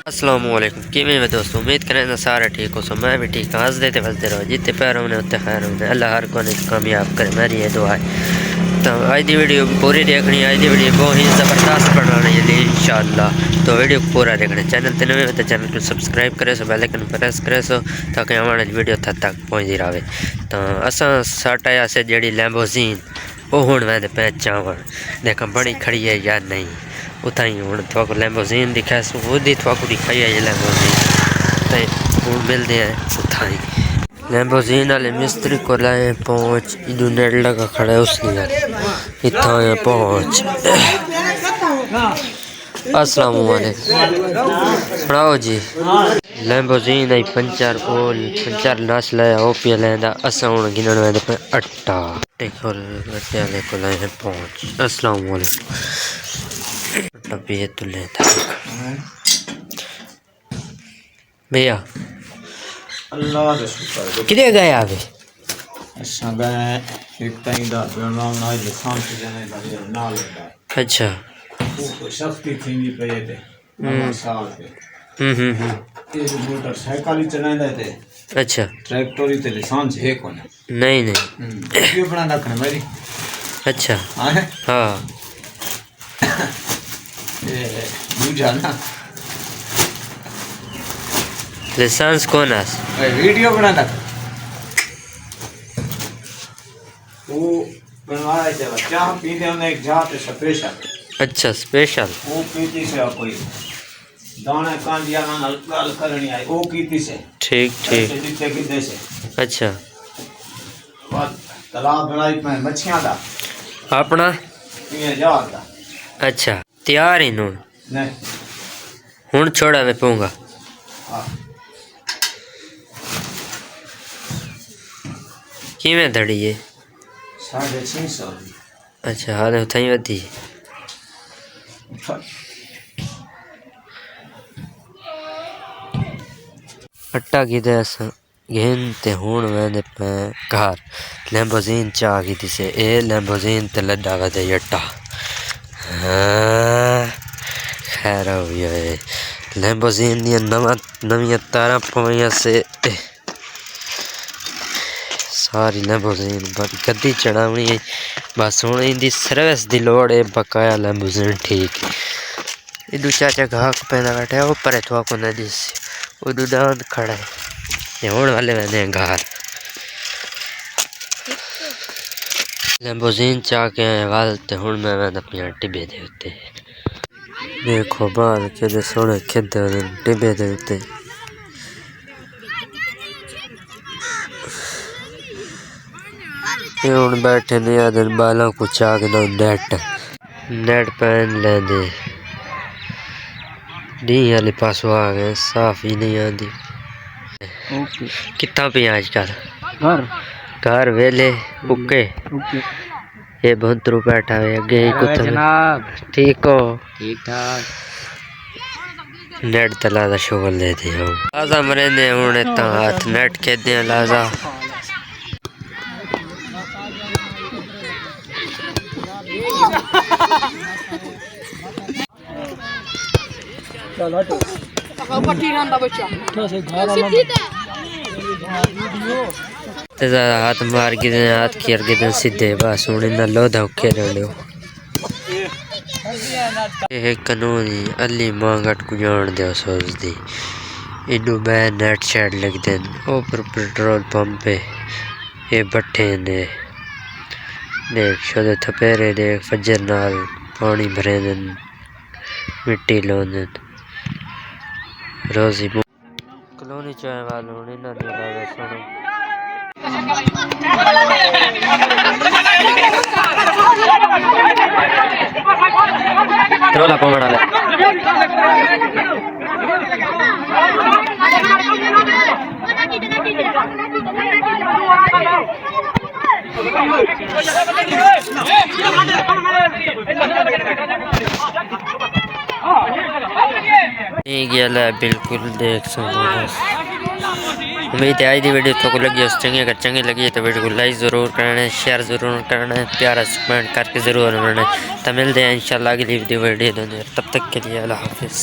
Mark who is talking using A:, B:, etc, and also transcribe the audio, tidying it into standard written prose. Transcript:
A: अस्सलामुअलैकुम किमें में दोस्तों उम्मीद करें ना सारे ठीक हो। सो मैं भी ठीक हूँ। हंस देते बसते रहो, जितने पैर होने उतने खैर होने। अल्लाह हर को कामयाब करे, मेरी ये दुआ है। तो आज की वीडियो पूरी देखनी, आज की वीडियो बहुत ही ज़बरदस्त बनाने है इंशाअल्लाह। तो वीडियो को पूरा देखना। चैनल ते नवे तो चैनल को सब्सक्राइब करे सो, बेल आइकन प्रेस करे सो ताकि हमारी वीडियो तक पहुँचती रहे। तो असा साटा से जी लैम्बोर्गिनी वो हूँ मैं पहचान देखा बड़ी खड़ी है या नहीं। उतना ही हूँ थोड़ा लैम्बोर्गिनी दिखा वो दिखाई है लैम्बोर्गिनी हूँ मिलते हैं उतना ही। लैम्बोर्गिनी वाले मिस्त्री को लाए पहुँच इधर नेट लगा खड़ा है उसकी इतना है पहुँच। अस्सलाम वालेकुम सुनाओ जी। लैम्बोर्गिनी पंचर पोल पंचर नस लाया ओ पी लेंदा असा हूँ गिनन वेंदे पे अट्टा देखो अट्टे वाले को लाए हैं पहुँच। अस्सलाम वालेकुम अट्टा भी तो लेता भैया
B: अल्लाह का शुक्र
A: किधर गए अभी
B: अच्छा गए एक टाइम दा नाम ना लिखान से जाने लगे ना लेता
A: अच्छा
B: वो शक्ति थी नहीं पे थे साल पे ये मोटरसाइकिल ही चलाते थे।
A: अच्छा
B: ट्रैक्टर ही ते लाइसेंस है कोने
A: नहीं
B: ये बना रखना मेरी
A: अच्छा
B: हां
A: हाँ
B: ये दूजा ना
A: लाइसेंस कौन है
B: वीडियो बना रख वो बनवाया जब चाह पीते हैं एक जाते स्पेशल
A: अच्छा स्पेशल
B: वो पीती से कोई दाना कांदिया ना गाल करनी आई वो कीती से
A: ठीक ठीक
B: जितने कितने से
A: अच्छा
B: बाद तालाब बनाई में मच्छियां दा
A: अपना
B: 3000 दा
A: अच्छा तैयार ही नू
B: नहीं
A: हुन छोड़ा मैं पाऊंगा
B: हां
A: किवें धड़ी है
B: 650
A: अच्छा हां उठाई वधी अट्टा किते घेनते हूँ मैंने घर लैम्बोर्गिनी चाह की से ए लैम्बोर्गिनी ते लड्डा वधे अट्टा खैर हो गया लैम्बोर्गिनी नवी तारा पवैया से सारी लैम्बोर्गिनी गद्दी चढ़ावनी है बस हूँ इनकी सर्विस की लोड़ है बकाया लैम्बोर्गिनी ठीक इधू चाचा घाक पैदा बैठा वो पर थोड़ा को नदी से उधू दांत खड़ा है ये होने वाले मैंने घर लैम्बोर्गिनी चाह के वालते हूँ मैं अपनी टिब्बे दे उत्ते देखो बाल के सोने खेदे टिब्बे दे उत्ते हूँ बैठे नहीं आदे बालों को चाह के नेट पहन लेंदे डी वाले पासों आ गए साफ ही नहीं आती कितना पे आजकल
B: घर
A: घर वेले उके ये बंतरू बैठा है अगे
B: जनाब
A: ठीक हो
B: ठीक ठाक
A: नेट तला दा शोगल दे दे लाजा मरेंदे हुने ता हाथ नेट खेदे लाजा हाथ मार के हाथ खेर के सीधे बस हूँ इन्ना लो धोखे रहो ये कानून अली मांगट को जान दो सोचती इनू मैं नेट शेड लग देन ऊपर पेट्रोल पंप पे ये भट्ठे ने देख शोदे थपेरे देख फजर नाल पानी भरे दिन मिट्टी लोन दिन रोजी कलोनी चाय वालों ने ना दिया सुनो रोला पवड़ा ले गया बिल्कुल देख सकते उम्मीद है आज की वीडियो तो लगी उस चंगी, अगर चंगी लगी तो वीडियो को लाइक ज़रूर करना है, शेयर ज़रूर करना है, प्यारा कमेंट करके ज़रूर बनाना है। तो मिलते हैं इंशाल्लाह अगली वीडियो। तब तक के लिए अल्लाह हाफिज़।